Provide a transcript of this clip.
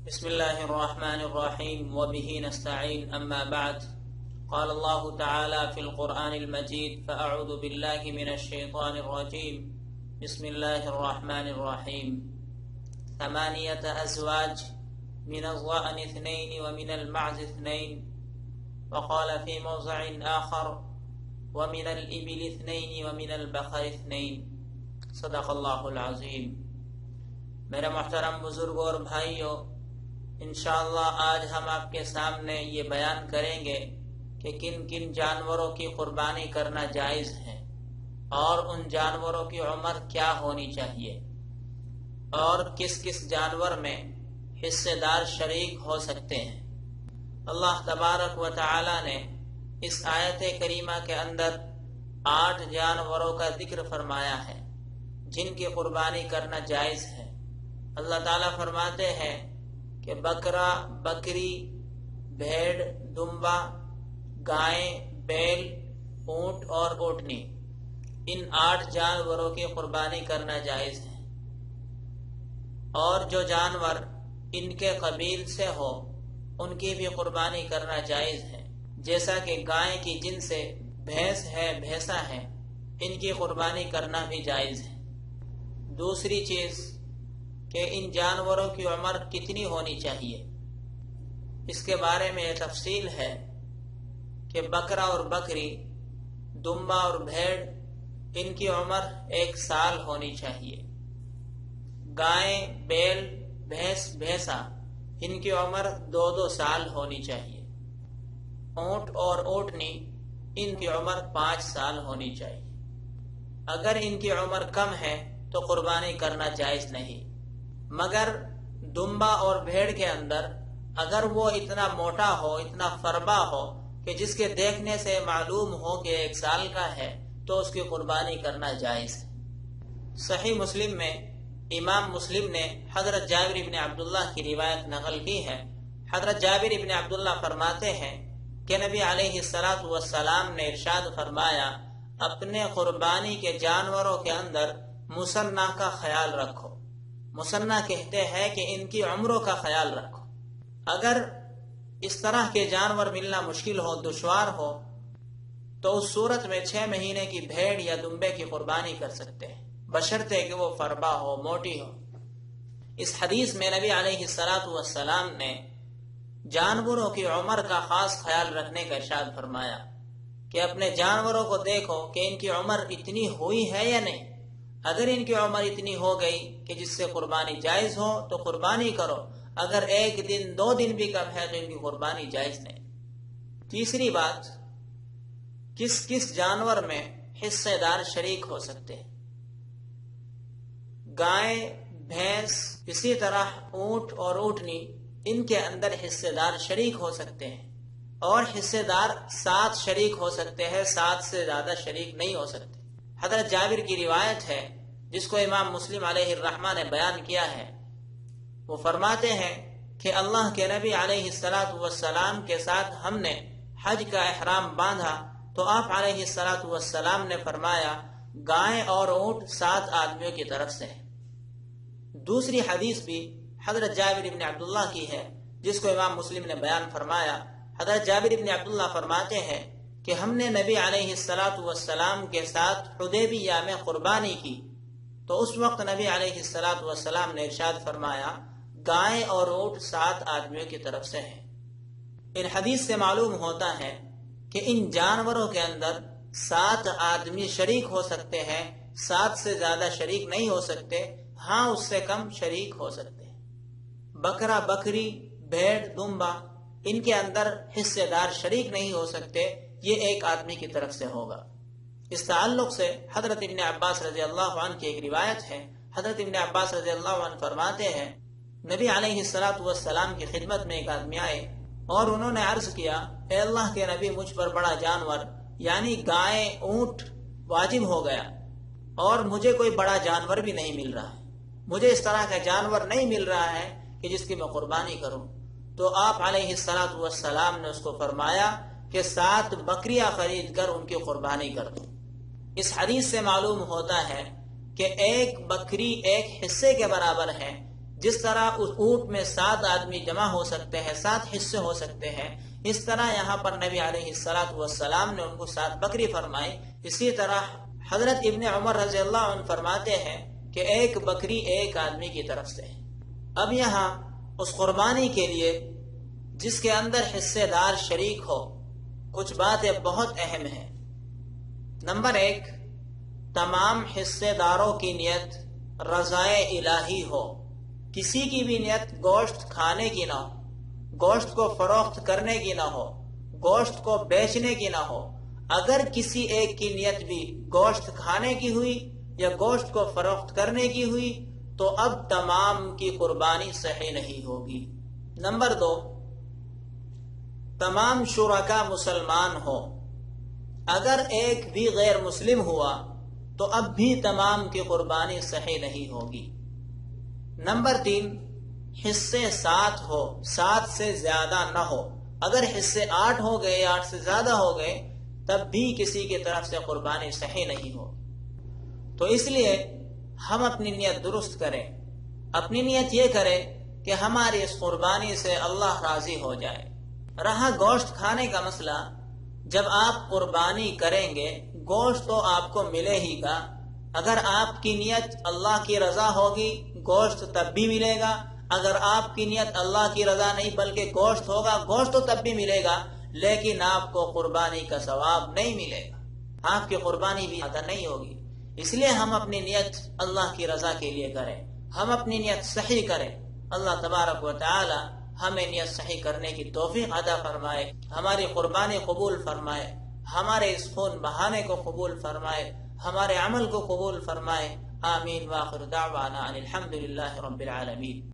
بسم الله الرحمن الرحيم وبه نستعين أما بعد قال الله تعالى في القرآن المجيد فأعوذ بالله من الشيطان الرجيم بسم الله الرحمن الرحيم 8 أزواج من الضأن 2 ومن المعز 2 وقال في موضع آخر ومن الإبل 2 ومن البقر 2 صدق اللہ العظیم۔ میرے محترم بزرگوں اور بھائیوں، انشاءاللہ آج ہم آپ کے سامنے یہ بیان کریں گے کہ کن کن جانوروں کی قربانی کرنا جائز ہے اور ان جانوروں کی عمر کیا ہونی چاہیے اور کس کس جانور میں حصے دار شریک ہو سکتے ہیں۔ اللہ تبارک و تعالی نے اس آیت کریمہ کے اندر 8 جانوروں کا ذکر فرمایا ہے جن کی قربانی کرنا جائز ہے۔ اللہ تعالیٰ فرماتے ہیں کہ بکرا، بکری، بھیڑ، دمبا، گائے، بیل، اونٹ اور اونٹنی، ان 8 جانوروں کی قربانی کرنا جائز ہے، اور جو جانور ان کے قبیل سے ہو ان کی بھی قربانی کرنا جائز ہے، جیسا کہ گائے کی جن سے بھینس ہے، بھینسا ہے، ان کی قربانی کرنا بھی جائز ہے۔ دوسری چیز کہ ان جانوروں کی عمر کتنی ہونی چاہیے، اس کے بارے میں یہ تفصیل ہے کہ بکرا اور بکری، دمبا اور بھیڑ، ان کی عمر 1 سال ہونی چاہیے۔ گائے، بیل، بھینس، بھینسا، ان کی عمر 2 سال ہونی چاہیے۔ اونٹ اور اونٹنی، ان کی عمر 5 سال ہونی چاہیے۔ اگر ان کی عمر کم ہے تو قربانی کرنا جائز نہیں، مگر دمبا اور بھیڑ کے اندر اگر وہ اتنا موٹا ہو، اتنا فربا ہو کہ جس کے دیکھنے سے معلوم ہو کہ 1 سال کا ہے تو اس کی قربانی کرنا جائز ہے۔ صحیح مسلم میں امام مسلم نے حضرت جابر بن عبداللہ کی روایت نقل کی ہے۔ حضرت جابر بن عبداللہ فرماتے ہیں کہ نبی علیہ السلام نے ارشاد فرمایا، اپنے قربانی کے جانوروں کے اندر مسنہ کا خیال رکھو۔ مسنہ کہتے ہیں کہ ان کی عمروں کا خیال رکھو۔ اگر اس طرح کے جانور ملنا مشکل ہو، دشوار ہو، تو اس صورت میں 6 مہینے کی بھیڑ یا دمبے کی قربانی کر سکتے ہیں، بشرطے کہ وہ فربا ہو، موٹی ہو۔ اس حدیث میں نبی علیہ السلام نے جانوروں کی عمر کا خاص خیال رکھنے کا ارشاد فرمایا کہ اپنے جانوروں کو دیکھو کہ ان کی عمر اتنی ہوئی ہے یا نہیں۔ اگر ان کی عمر اتنی ہو گئی کہ جس سے قربانی جائز ہو تو قربانی کرو، اگر 1 دن 2 دن بھی کم ہے تو ان کی قربانی جائز نہیں۔ تیسری بات، کس کس جانور میں حصے دار شریک ہو سکتے ہیں۔ گائے، بھینس، اسی طرح اونٹ اور اونٹنی، ان کے اندر حصے دار شریک ہو سکتے ہیں، اور حصے دار 7 شریک ہو سکتے ہیں، 7 سے زیادہ شریک نہیں ہو سکتے۔ حضرت جابر کی روایت ہے جس کو امام مسلم علیہ الرحمہ نے بیان کیا ہے، وہ فرماتے ہیں کہ اللہ کے نبی علیہ السلام کے ساتھ ہم نے حج کا احرام باندھا تو آپ علیہ السلام نے فرمایا، گائے اور اونٹ 7 آدمیوں کی طرف سے ہیں۔ دوسری حدیث بھی حضرت جابر بن عبداللہ کی ہے جس کو امام مسلم نے بیان فرمایا۔ حضرت جابر بن عبداللہ فرماتے ہیں کہ ہم نے نبی علیہ السلام کے ساتھ حدیبیہ میں قربانی کی تو اس وقت نبی علیہ السلام نے ارشاد فرمایا، گائے اور اونٹ 7 آدمیوں کی طرف سے ہیں۔ ان حدیث سے معلوم ہوتا ہے کہ ان جانوروں کے اندر 7 آدمی شریک ہو سکتے ہیں، 7 سے زیادہ شریک نہیں ہو سکتے، ہاں اس سے کم شریک ہو سکتے ہیں۔ بکرا، بکری، بھیڑ، دمبا، ان کے اندر حصے دار شریک نہیں ہو سکتے، یہ 1 آدمی کی طرف سے ہوگا۔ اس تعلق سے حضرت ابن عباس رضی اللہ عنہ کی ایک روایت ہے۔ حضرت ابن عباس رضی اللہ عنہ فرماتے ہیں، نبی علیہ السلام کی خدمت میں ایک آدمی آئے اور انہوں نے عرض کیا، اے اللہ کے نبی، مجھ پر بڑا جانور یعنی گائے، اونٹ واجب ہو گیا اور مجھے کوئی بڑا جانور بھی نہیں مل رہا ہے، مجھے اس طرح کا جانور نہیں مل رہا ہے کہ جس کی میں قربانی کروں۔ تو آپ علیہ السلام نے اس کو فرمایا کہ 7 بکریاں خرید کر ان کی قربانی کر دو۔ اس حدیث سے معلوم ہوتا ہے کہ 1 بکری 1 حصے کے برابر ہے، جس طرح اس اونٹ میں 7 آدمی جمع ہو سکتے ہیں، 7 حصے ہو سکتے ہیں، اس طرح یہاں پر نبی علیہ السلام نے ان کو 7 بکری فرمائی۔ اسی طرح حضرت ابن عمر رضی اللہ عنہ فرماتے ہیں کہ ایک بکری ایک آدمی کی طرف سے ہے۔ اب یہاں اس قربانی کے لیے جس کے اندر حصے دار شریک ہو، کچھ باتیں بہت اہم ہیں۔ نمبر 1، تمام حصے داروں کی نیت رضائے الہی ہو۔ کسی کی بھی نیت گوشت کھانے کی نہ ہو، گوشت کو فروخت کرنے کی نہ ہو، گوشت کو بیچنے کی نہ ہو۔ اگر کسی ایک کی نیت بھی گوشت کھانے کی ہوئی یا گوشت کو فروخت کرنے کی ہوئی تو اب تمام کی قربانی صحیح نہیں ہوگی۔ نمبر 2، تمام شرکا مسلمان ہو۔ اگر ایک بھی غیر مسلم ہوا تو اب بھی تمام کی قربانی صحیح نہیں ہوگی۔ نمبر 3، حصے 7 ہو، 7 سے زیادہ نہ ہو۔ اگر حصے 8 ہو گئے، 8 سے زیادہ ہو گئے، تب بھی کسی کی طرف سے قربانی صحیح نہیں ہو۔ تو اس لیے ہم اپنی نیت درست کریں۔ اپنی نیت یہ کریں کہ ہماری اس قربانی سے اللہ راضی ہو جائے۔ رہا گوشت کھانے کا مسئلہ، جب آپ قربانی کریں گے گوشت تو آپ کو ملے ہی گا۔ اگر آپ کی نیت اللہ کی رضا ہوگی گوشت تب بھی ملے گا، اگر آپ کی نیت اللہ کی رضا نہیں بلکہ گوشت ہوگا گوشت تو تب بھی ملے گا، لیکن آپ کو قربانی کا ثواب نہیں ملے گا، آپ کی قربانی بھی ادا نہیں ہوگی۔ اس لیے ہم اپنی نیت اللہ کی رضا کے لیے کریں، ہم اپنی نیت صحیح کریں۔ اللہ تبارک و تعالی ہمیں نیت صحیح کرنے کی توفیق عطا فرمائے، ہماری قربانی قبول فرمائے، ہمارے اس خون بہانے کو قبول فرمائے، ہمارے عمل کو قبول فرمائے۔ آمین۔ وآخر دعوانا ان الحمد للہ رب العالمین۔